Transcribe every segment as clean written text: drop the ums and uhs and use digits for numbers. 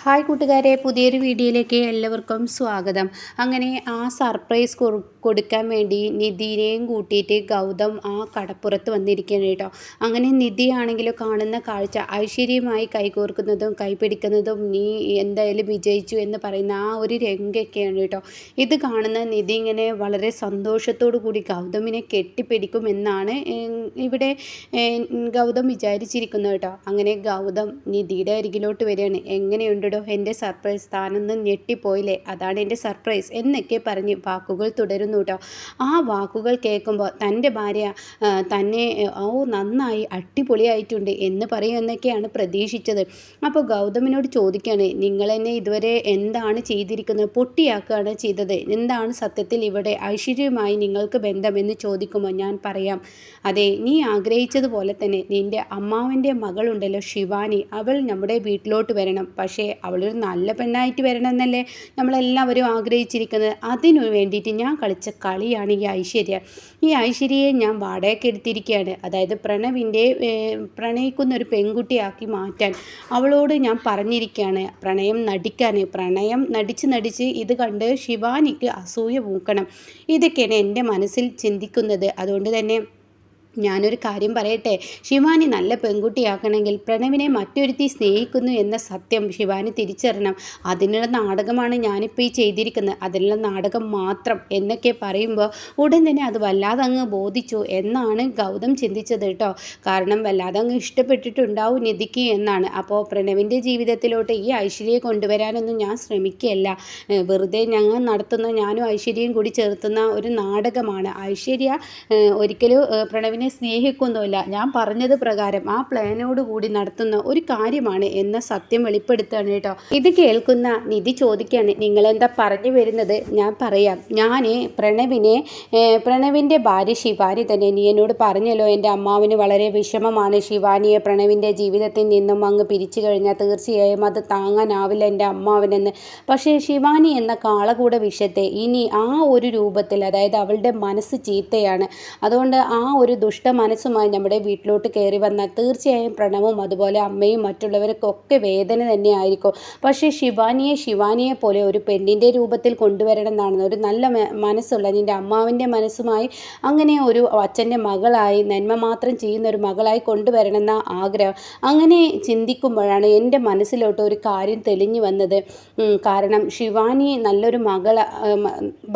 Hi കൂട്ടുകാരെ, പുതിയൊരു വീഡിയോയിലേക്ക് എല്ലാവർക്കും സ്വാഗതം. അങ്ങനെ ആ സർപ്രൈസ് കൊടുക്കാൻ വേണ്ടി നിധിനെയും കൂട്ടിയിട്ട് ഗൗതം ആ കടപ്പുറത്ത് വന്നിരിക്കുകയാണ് കേട്ടോ. അങ്ങനെ നിധിയാണെങ്കിലും കാണുന്ന കാഴ്ച ഐശ്വര്യമായി കൈകോർക്കുന്നതും കൈപിടിക്കുന്നതും നീ എന്തായാലും വിജയിച്ചു എന്ന് പറയുന്ന ആ ഒരു രംഗമൊക്കെയാണ് കേട്ടോ. ഇത് കാണുന്ന നിധി ഇങ്ങനെ വളരെ സന്തോഷത്തോടു കൂടി ഗൗതമിനെ കെട്ടിപ്പിടിക്കുമെന്നാണ് ഇവിടെ ഗൗതം വിചാരിച്ചിരിക്കുന്നത് കേട്ടോ. അങ്ങനെ ഗൗതം നിധിയുടെ അരികിലോട്ട് വരികയാണ്. എങ്ങനെയുണ്ടോ എൻ്റെ സർപ്രൈസ്, താനൊന്ന് ഞെട്ടിപ്പോയില്ലേ, അതാണ് എൻ്റെ സർപ്രൈസ് എന്നൊക്കെ പറഞ്ഞ് വാക്കുകൾ തുടരുന്നു കേട്ടോ. ആ വാക്കുകൾ കേൾക്കുമ്പോൾ തൻ്റെ ഭാര്യ തന്നെ നന്നായി അടിപൊളിയായിട്ടുണ്ട് എന്ന് പറയുമെന്നൊക്കെയാണ് പ്രതീക്ഷിച്ചത്. അപ്പോൾ ഗൗതമിനോട് ചോദിക്കുകയാണ്, നിങ്ങളെന്നെ ഇതുവരെ എന്താണ് ചെയ്തിരിക്കുന്നത്, പൊട്ടിയാക്കുകയാണ് ചെയ്തത്, എന്താണ് സത്യത്തിൽ ഇവിടെ ഐശ്വര്യവുമായി നിങ്ങൾക്ക് ബന്ധമെന്ന് ചോദിക്കുമ്പോൾ ഞാൻ പറയാം, അതെ, നീ ആഗ്രഹിച്ചതുപോലെ തന്നെ നിൻ്റെ അമ്മാവൻ്റെ മകളുണ്ടല്ലോ ശിവാനി, അവൾ നമ്മുടെ വീട്ടിലോട്ട് വരണം. പക്ഷേ അവളൊരു നല്ല പെണ്ണായിട്ട് വരണം എന്നല്ലേ നമ്മളെല്ലാവരും ആഗ്രഹിച്ചിരിക്കുന്നത്. അതിനു വേണ്ടിയിട്ട് ഞാൻ കളിച്ച കളിയാണ് ഈ ഐശ്വര്യ. ഈ ഐശ്വര്യയെ ഞാൻ വാടകയ്ക്ക് എടുത്തിരിക്കുകയാണ്. അതായത് പ്രണയിക്കുന്ന ഒരു പെൺകുട്ടിയാക്കി മാറ്റാൻ അവളോട് ഞാൻ പറഞ്ഞിരിക്കുകയാണ്. പ്രണയം നടിച്ച് ഇത് കണ്ട് ശിവാനിക്ക് അസൂയ പൂക്കണം. ഇതൊക്കെയാണ് എൻ്റെ മനസ്സിൽ ചിന്തിക്കുന്നത്. അതുകൊണ്ട് തന്നെ ഞാനൊരു കാര്യം പറയട്ടെ, ശിവാനി നല്ല പെൺകുട്ടിയാക്കണമെങ്കിൽ പ്രണവിനെ മറ്റൊരുത്തി സ്നേഹിക്കുന്നു എന്ന സത്യം ശിവാനി തിരിച്ചറിയണം. അതിനുള്ള നാടകമാണ് ഞാനിപ്പോൾ ഈ ചെയ്തിരിക്കുന്നത്, അതിനുള്ള നാടകം മാത്രം എന്നൊക്കെ പറയുമ്പോൾ ഉടൻ തന്നെ അത് വല്ലാതെ അങ്ങ് ബോധിച്ചു എന്നാണ് ഗൗതം ചിന്തിച്ചത് കേട്ടോ. കാരണം വല്ലാതെ അങ്ങ് ഇഷ്ടപ്പെട്ടിട്ടുണ്ടാവും നിധിക്ക് എന്നാണ്. അപ്പോൾ പ്രണവിൻ്റെ ജീവിതത്തിലോട്ട് ഈ ഐശ്വര്യയെ കൊണ്ടുവരാനൊന്നും ഞാൻ ശ്രമിക്കുകയല്ല. വെറുതെ ഞങ്ങൾ നടത്തുന്ന, ഞാനും ഐശ്വര്യയും കൂടി ചേർത്തുന്ന ഒരു നാടകമാണ്. ഐശ്വര്യ ഒരിക്കലും പ്രണവിനെ സ്നേഹിക്കുന്നില്ല. ഞാൻ പറഞ്ഞത് പ്രകാരം ആ പ്ലാനോട് കൂടി നടത്തുന്ന ഒരു കാര്യമാണ് എന്ന സത്യം വെളിപ്പെടുത്തുകയാണ് കേട്ടോ. ഇത് കേൾക്കുന്ന നിധി ചോദിക്കുകയാണ്, നിങ്ങളെന്താ പറഞ്ഞു വരുന്നത്? ഞാൻ പറയാം, ഞാൻ പ്രണവിൻ്റെ ഭാര്യ ശിവാനി തന്നെ. നീ എന്നോട് പറഞ്ഞല്ലോ എൻ്റെ അമ്മാവിന് വളരെ വിഷമമാണ് ശിവാനിയെ പ്രണവിൻ്റെ ജീവിതത്തിൽ നിന്നും അങ്ങ് പിരിച്ചു കഴിഞ്ഞാൽ തീർച്ചയായും അത് താങ്ങാനാവില്ല എൻ്റെ അമ്മാവനെന്ന്. പക്ഷേ ശിവാനി എന്ന കാളകൂട വിഷത്തെ ഇനി ആ ഒരു രൂപത്തിൽ, അതായത് അവളുടെ മനസ്സ് ചീത്തയാണ്, അതുകൊണ്ട് ആ ഒരു ദുഷ്ട മനസ്സുമായി നമ്മുടെ വീട്ടിലോട്ട് കയറി വന്നാൽ തീർച്ചയായും പ്രണവും അതുപോലെ അമ്മയും മറ്റുള്ളവർക്കൊക്കെ വേദന തന്നെയായിരിക്കും. പക്ഷേ ശിവാനിയെ പോലെ ഒരു പെണ്ണിൻ്റെ രൂപത്തിൽ കൊണ്ടുവരണം എന്നാണ് ഒരു നല്ല മനസ്സുള്ള നിൻ്റെ അമ്മാവിൻ്റെ മനസ്സുമായി, അങ്ങനെ ഒരു അച്ഛൻ്റെ മകളായി, നന്മ മാത്രം ചെയ്യുന്ന ഒരു മകളായി കൊണ്ടുവരണമെന്ന ആഗ്രഹം. അങ്ങനെ ചിന്തിക്കുമ്പോഴാണ് എൻ്റെ മനസ്സിലോട്ട് ഒരു കാര്യം തെളിഞ്ഞു വന്നത്. കാരണം ശിവാനി നല്ലൊരു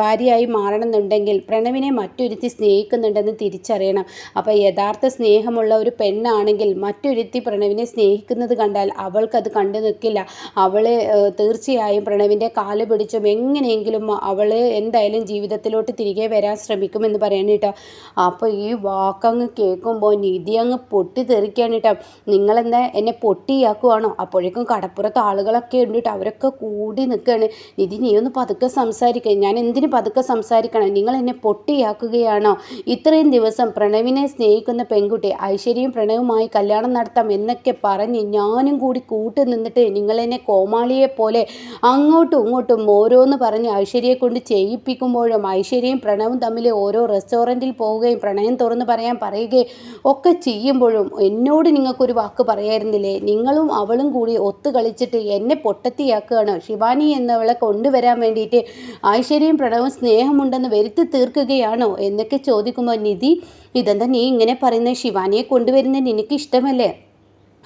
ഭാര്യയായി മാറണമെന്നുണ്ടെങ്കിൽ പ്രണവിനെ മറ്റൊരുത്തി സ്നേഹിക്കുന്നുണ്ടെന്ന് തിരിച്ചറിയണം. അപ്പോൾ യഥാർത്ഥ സ്നേഹമുള്ള ഒരു പെണ്ണാണെങ്കിൽ മറ്റൊരുത്തി പ്രണവിനെ സ്നേഹിക്കുന്നത് കണ്ടാൽ അവൾക്കത് കണ്ടു നിൽക്കില്ല. അവൾ തീർച്ചയായും പ്രണവിൻ്റെ കാല് പിടിച്ചും എങ്ങനെയെങ്കിലും അവൾ എന്തായാലും ജീവിതത്തിലോട്ട് തിരികെ വരാൻ ശ്രമിക്കുമെന്ന് പറയണം കേട്ടോ. അപ്പോൾ ഈ വാക്കങ്ങ് കേൾക്കുമ്പോൾ നിധി അങ്ങ് പൊട്ടിത്തെറിക്കുകയാണ് കേട്ടോ. നിങ്ങളെന്താ എന്നെ പൊട്ടിയാക്കുവാണോ? അപ്പോഴേക്കും കടപ്പുറത്ത് ആളുകളൊക്കെ ഉണ്ട് കേട്ടോ. അവരൊക്കെ കൂടി നിൽക്കുകയാണ്. നിധി, നീ ഒന്ന് പതുക്കെ സംസാരിക്കുക. ഞാൻ എന്തിനു പതുക്കെ സംസാരിക്കണം? നിങ്ങൾ എന്നെ പൊട്ടിയാക്കുകയാണോ? ഇത്രയും ദിവസം പ്രണവിനെ സ്നേഹിക്കുന്ന പെൺകുട്ടി ഐശ്വര്യയും പ്രണവുമായി കല്യാണം നടത്താം എന്നൊക്കെ പറഞ്ഞ് ഞാനും കൂടി കൂട്ട് നിന്നിട്ട് നിങ്ങളെന്നെ കോമാളിയെ പോലെ അങ്ങോട്ടും ഇങ്ങോട്ടും ഓരോന്ന് പറഞ്ഞ് ഐശ്വര്യയെ കൊണ്ട് ചെയ്യിപ്പിക്കുമ്പോഴും ഐശ്വര്യയും പ്രണവും തമ്മിൽ ഓരോ റെസ്റ്റോറൻറ്റിൽ പോവുകയും പ്രണയം തുറന്ന് പറയുകയും ഒക്കെ ചെയ്യുമ്പോഴും എന്നോട് നിങ്ങൾക്കൊരു വാക്ക് പറയായിരുന്നില്ലേ? നിങ്ങളും അവളും കൂടി ഒത്തു കളിച്ചിട്ട് എന്നെ പൊട്ടത്തിയാക്കുകയാണ്. ശിവാനി എന്നവളെ കൊണ്ടുവരാൻ വേണ്ടിയിട്ട് ഐശ്വര്യയും പ്രണവും സ്നേഹമുണ്ടെന്ന് വരുത്തി തീർക്കുകയാണോ എന്നൊക്കെ ചോദിക്കുമ്പോൾ നിധി, ഇതെന്താ നീ ഇങ്ങനെ പറയുന്നത്? ശിവാനിയെ കൊണ്ടുവരുന്നത് നിനക്ക് ഇഷ്ടമല്ലേ?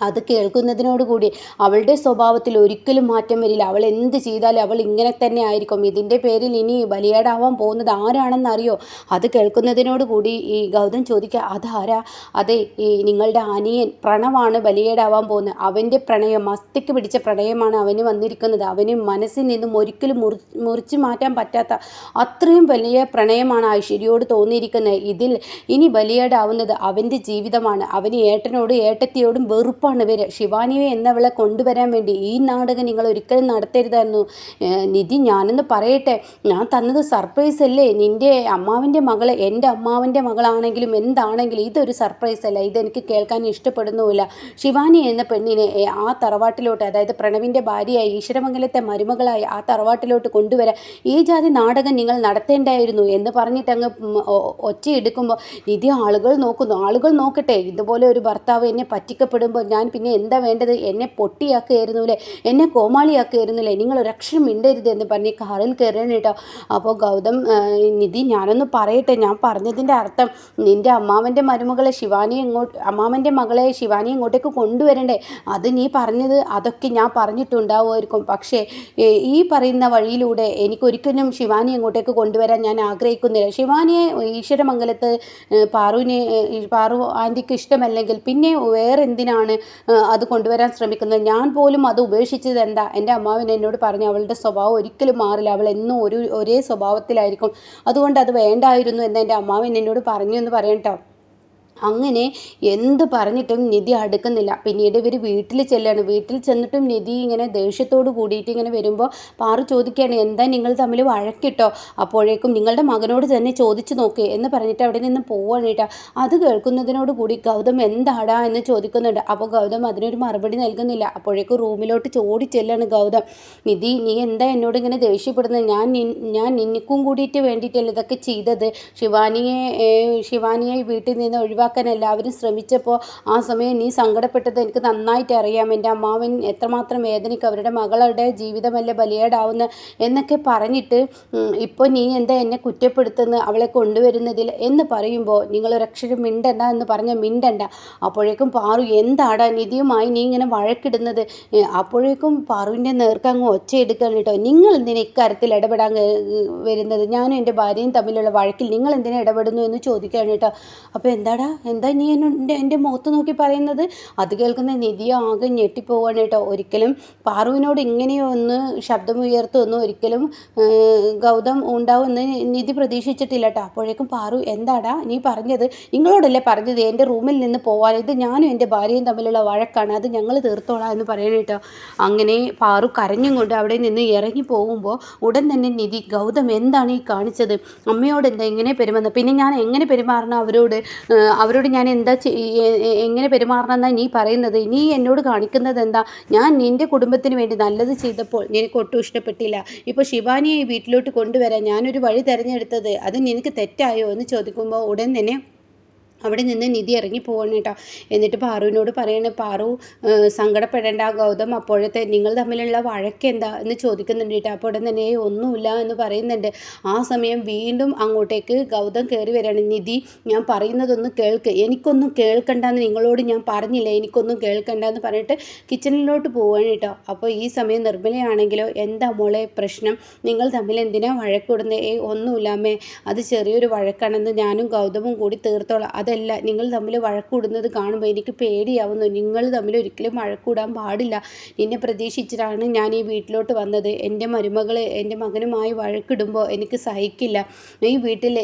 അത് കേൾക്കുന്നതിനോടുകൂടി അവളുടെ സ്വഭാവത്തിൽ ഒരിക്കലും മാറ്റം വരില്ല. അവൾ എന്ത് ചെയ്താലും അവൾ ഇങ്ങനെ തന്നെ ആയിരിക്കും. ഇതിൻ്റെ പേരിൽ ഇനി ബലിയാടാവാൻ പോകുന്നത് ആരാണെന്നറിയോ? അത് കേൾക്കുന്നതിനോടുകൂടി ഈ ഗൗതം ചോദിക്കുക, അതാരാ? അതെ, ഈ നിങ്ങളുടെ അനിയൻ പ്രണവാണ് ബലിയാടാവാൻ പോകുന്നത്. അവൻ്റെ പ്രണയം, മസ്തിക്ക് പിടിച്ച പ്രണയമാണ് അവന് വന്നിരിക്കുന്നത്. അവന് മനസ്സിൽ നിന്നും ഒരിക്കലും മുറിച്ചു മാറ്റാൻ പറ്റാത്ത അത്രയും വലിയ പ്രണയമാണ് ഐശ്വര്യയോട് തോന്നിയിരിക്കുന്നത്. ഇതിൽ ഇനി ബലിയാടാവുന്നത് അവൻ്റെ ജീവിതമാണ്. അവന് ഏട്ടനോടും ഏട്ടത്തിയോടും വെറുപ്പ് വരെ ശിവാനിയെ എന്നവളെ കൊണ്ടുവരാൻ വേണ്ടി ഈ നാടകം നിങ്ങൾ ഒരിക്കലും നടത്തരുതായിരുന്നു. നിധി, ഞാനൊന്ന് പറയട്ടെ, ഞാൻ തന്നത് സർപ്രൈസ് അല്ലേ? നിൻ്റെ അമ്മാവിൻ്റെ മകൾ എൻ്റെ അമ്മാവിൻ്റെ മകളാണെങ്കിലും എന്താണെങ്കിലും ഇതൊരു സർപ്രൈസ് അല്ല. ഇതെനിക്ക് കേൾക്കാൻ ഇഷ്ടപ്പെടുന്നുമില്ല. ശിവാനി എന്ന പെണ്ണിനെ ആ തറവാട്ടിലോട്ട്, അതായത് പ്രണവിൻ്റെ ഭാര്യയായി ഈശ്വരമംഗലത്തെ മരുമകളായി ആ തറവാട്ടിലോട്ട് കൊണ്ടുവരാൻ ഈ ജാതി നാടകം നിങ്ങൾ നടത്തേണ്ടായിരുന്നു എന്ന് പറഞ്ഞിട്ട് അങ്ങ് ഒച്ചയെടുക്കുമ്പോൾ നിധി, ആളുകൾ നോക്കുന്നു, ആളുകൾ നോക്കട്ടെ, ഇതുപോലെ ഒരു ഭർത്താവ് എന്നെ പറ്റിക്കപ്പെടുമ്പോൾ ഞാൻ പിന്നെ എന്താ വേണ്ടത്? എന്നെ പൊട്ടിയാക്കുകയായിരുന്നില്ലേ, എന്നെ കോമാളിയാക്കുകയായിരുന്നില്ലേ, നിങ്ങൾ ഒരക്ഷരം മിണ്ടരുത് എന്ന് പറഞ്ഞ് കാറിൽ കയറാൻ കേട്ടോ. അപ്പോൾ ഗൗതം നിധി ഞാനൊന്ന് പറയട്ടെ, ഞാൻ പറഞ്ഞതിൻ്റെ അർത്ഥം നിൻ്റെ അമ്മാവൻ്റെ മകളെ ശിവാനി ഇങ്ങോട്ടേക്ക് കൊണ്ടുവരണ്ടേ, അത് നീ പറഞ്ഞത് അതൊക്കെ ഞാൻ പറഞ്ഞിട്ടുണ്ടാവുമായിരിക്കും. പക്ഷേ ഈ പറയുന്ന വഴിയിലൂടെ എനിക്കൊരിക്കലും ശിവാനി ഇങ്ങോട്ടേക്ക് കൊണ്ടുവരാൻ ഞാൻ ആഗ്രഹിക്കുന്നില്ല. ശിവാനിയെ ഈശ്വരമംഗലത്ത് പാറു ആൻറ്റിക്ക് ഇഷ്ടമല്ലെങ്കിൽ പിന്നെ വേറെ എന്തിനാണ് അത് കൊണ്ടുവരാൻ ശ്രമിക്കുന്നത്? ഞാൻ പോലും അത് ഉപേക്ഷിച്ചത് എന്താ? എൻ്റെ അമ്മാവൻ എന്നോട് പറഞ്ഞു അവളുടെ സ്വഭാവം ഒരിക്കലും മാറില്ല, അവൾ എന്നും ഒരേ സ്വഭാവത്തിലായിരിക്കും, അതുകൊണ്ട് അത് വേണ്ടായിരുന്നു എന്ന് എൻ്റെ അമ്മാവൻ എന്നോട് പറഞ്ഞു എന്ന് പറയട്ടോ. അങ്ങനെ എന്ത് പറഞ്ഞിട്ടും നിധി അടുക്കുന്നില്ല. പിന്നീട് ഇവർ വീട്ടിൽ ചെല്ലാണ്. വീട്ടിൽ ചെന്നിട്ടും നിധി ഇങ്ങനെ ദേഷ്യത്തോട് കൂടിയിട്ട് ഇങ്ങനെ വരുമ്പോൾ പാറു ചോദിക്കുകയാണ്, എന്താ നിങ്ങൾ തമ്മിൽ വഴക്കിട്ടോ? അപ്പോഴേക്കും നിങ്ങളുടെ മകനോട് തന്നെ ചോദിച്ചു നോക്ക് എന്ന് പറഞ്ഞിട്ട് അവിടെ നിന്ന് പോവാണ് കേട്ടോ. അത് കേൾക്കുന്നതിനോട് കൂടി ഗൗതം എന്താടാ എന്ന് ചോദിക്കുന്നുണ്ട്. അപ്പോൾ ഗൗതം അതിനൊരു മറുപടി നൽകുന്നില്ല. അപ്പോഴേക്കും റൂമിലോട്ട് ചോടി ചെല്ലാണ് ഗൗതം. നിധി, നീ എന്താ എന്നോട് ഇങ്ങനെ ദേഷ്യപ്പെടുന്നത്? ഞാൻ നിനക്കും കൂടിയിട്ട് വേണ്ടിയിട്ടല്ല ഇതൊക്കെ ചെയ്തത്. ശിവാനിയെ വീട്ടിൽ നിന്ന് ഒഴിവാക്കാൻ എല്ലാവരും ശ്രമിച്ചപ്പോൾ ആ സമയം നീ സങ്കടപ്പെട്ടത് എനിക്ക് നന്നായിട്ട് അറിയാം. എൻ്റെ അമ്മാവൻ എത്രമാത്രം വേദനിക്കും, അവരുടെ മകളുടെ ജീവിതമല്ലേ ബലിയേടാവുന്ന എന്നൊക്കെ പറഞ്ഞിട്ട് ഇപ്പോൾ നീ എന്താ എന്നെ കുറ്റപ്പെടുത്തുന്നത് അവളെ കൊണ്ടുവരുന്നതിൽ എന്ന് പറയുമ്പോൾ നിങ്ങളൊരക്ഷരം മിണ്ടണ്ട എന്ന് പറഞ്ഞാൽ മിണ്ടണ്ട. അപ്പോഴേക്കും പാറു, എന്താടാ നിധിയുമായി നീ ഇങ്ങനെ വഴക്കിടുന്നത്? അപ്പോഴേക്കും പാറുവിൻ്റെ നേർക്ക് അങ്ങ് ഒച്ചയെടുക്കാൻ കേട്ടോ. നിങ്ങൾ എന്തിനാ ഇക്കാര്യത്തിൽ ഇടപെടാൻ വരുന്നത്? ഞാനും എൻ്റെ ഭാര്യയും തമ്മിലുള്ള വഴക്കിൽ നിങ്ങൾ എന്തിനാ ഇടപെടുന്നു എന്ന് ചോദിക്കുകയാണ് കേട്ടോ. അപ്പോൾ എന്താ നീ എൻ്റെ മുഖത്ത് നോക്കി പറയുന്നത്? അത് കേൾക്കുന്ന നിധി ആകെ ഞെട്ടിപ്പോവാണ് കേട്ടോ. ഒരിക്കലും പാറുവിനോട് ഇങ്ങനെയൊന്ന് ശബ്ദമുയർത്തുമെന്ന് ഒരിക്കലും ഗൗതം ഉണ്ടാവുമെന്ന് നിധി പ്രതീക്ഷിച്ചിട്ടില്ല കേട്ടോ. അപ്പോഴേക്കും പാറു, എന്താടാ നീ പറഞ്ഞത്? നിങ്ങളോടല്ലേ പറഞ്ഞത് എൻ്റെ റൂമിൽ നിന്ന് പോവാൻ? ഇത് ഞാനും എൻ്റെ ഭാര്യയും തമ്മിലുള്ള വഴക്കാണ്, അത് ഞങ്ങൾ തീർത്തോളാം എന്ന് പറയണ കേട്ടോ. അങ്ങനെ പാറു കരഞ്ഞും കൊണ്ട് അവിടെ നിന്ന് ഇറങ്ങി പോകുമ്പോൾ ഉടൻ തന്നെ നിധി, ഗൗതം എന്താണ് ഈ കാണിച്ചത്? അമ്മയോട് എന്താ ഇങ്ങനെ പെരുമാറുന്നത്? പിന്നെ ഞാൻ എങ്ങനെ പെരുമാറണം അവരോട് ഞാൻ എങ്ങനെ പെരുമാറണമെന്നാണ് നീ പറയുന്നത്? നീ എന്നോട് കാണിക്കുന്നത് എന്താ? ഞാൻ നിൻ്റെ കുടുംബത്തിന് വേണ്ടി നല്ലത് ചെയ്തപ്പോൾ നിനക്ക് ഒട്ടും ഇഷ്ടപ്പെട്ടില്ല. ഇപ്പോൾ ശിവാനിയെ വീട്ടിലോട്ട് കൊണ്ടുവരാൻ ഞാനൊരു വഴി തിരഞ്ഞെടുത്തത് അത് നിനക്ക് തെറ്റായോ എന്ന് ചോദിക്കുമ്പോൾ ഉടൻ തന്നെ അവിടെ നിന്ന് നിധി ഇറങ്ങി പോവാണ് കേട്ടോ. എന്നിട്ട് പാറുവിനോട് പറയണ, പാറു സങ്കടപ്പെടേണ്ട, ഗൗതം അപ്പോഴത്തെ നിങ്ങൾ തമ്മിലുള്ള വഴക്ക് എന്താ എന്ന് ചോദിക്കുന്നുണ്ട് കേട്ടോ. അപ്പോൾ ഉടൻ തന്നെ ഒന്നുമില്ല എന്ന് പറയുന്നുണ്ട്. ആ സമയം വീണ്ടും അങ്ങോട്ടേക്ക് ഗൗതം കയറി വരികയാണ്. നിധി, ഞാൻ പറയുന്നതൊന്ന് കേൾക്ക്, എനിക്കൊന്നും കേൾക്കണ്ടെന്ന് നിങ്ങളോട് ഞാൻ പറഞ്ഞില്ല, എനിക്കൊന്നും കേൾക്കണ്ടെന്ന് പറഞ്ഞിട്ട് കിച്ചണിലോട്ട് പോവാണ് കേട്ടോ. അപ്പോൾ ഈ സമയം നിർമ്മലയാണെങ്കിലോ, എന്താ മോളെ പ്രശ്നം? നിങ്ങൾ തമ്മിൽ എന്തിനാ വഴക്കൂടുന്നത്? ഒന്നുമില്ലാമേ, അത് ചെറിയൊരു വഴക്കാണെന്ന് ഞാനും ഗൗതമും കൂടി തീർത്തോളാം. അതല്ല, നിങ്ങൾ തമ്മിൽ വഴക്കൂടുന്നത് കാണുമ്പോൾ എനിക്ക് പേടിയാവുന്നു. നിങ്ങൾ തമ്മിൽ ഒരിക്കലും വഴക്കൂടാൻ പാടില്ല. നിന്നെ പ്രതീക്ഷിച്ചിട്ടാണ് ഞാൻ ഈ വീട്ടിലോട്ട് വന്നത്. എൻ്റെ എൻ്റെ മകനുമായി വഴക്കിടുമ്പോൾ എനിക്ക് സഹിക്കില്ല. ഈ വീട്ടിൽ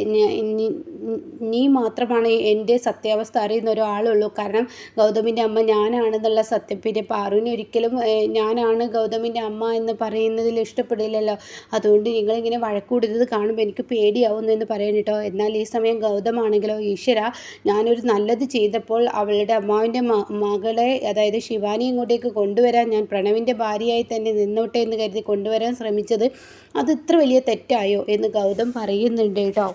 നീ മാത്രമാണ് എൻ്റെ സത്യാവസ്ഥ അറിയുന്ന ഒരാളുള്ളൂ. കാരണം ഗൗതമിൻ്റെ അമ്മ ഞാനാണെന്നുള്ള സത്യം. പിന്നെ പാറുവിന് ഒരിക്കലും ഞാനാണ് ഗൗതമിൻ്റെ അമ്മ എന്ന് പറയുന്നതിൽ ഇഷ്ടപ്പെടില്ലല്ലോ. അതുകൊണ്ട് നിങ്ങളിങ്ങനെ വഴക്കൂടുന്നത് കാണുമ്പോൾ എനിക്ക് പേടിയാവുന്നു എന്ന് പറയാൻ കേട്ടോ. എന്നാൽ ഈ സമയം ഗൗതമാണെങ്കിലോ, ഈശ്വര, ഞാനൊരു നല്ലത് ചെയ്തപ്പോൾ അവളുടെ അമ്മാവിൻ്റെ മകളെ, അതായത് ശിവാനി ഇങ്ങോട്ടേക്ക് കൊണ്ടുവരാൻ ഞാൻ പ്രണവിൻ്റെ ഭാര്യയായി തന്നെ നിന്നോട്ടെ എന്ന് കരുതി കൊണ്ടുവരാൻ ശ്രമിച്ചത് അത് ഇത്ര വലിയ തെറ്റായോ എന്ന് ഗൗതം പറയുന്നുണ്ട് കേട്ടോ.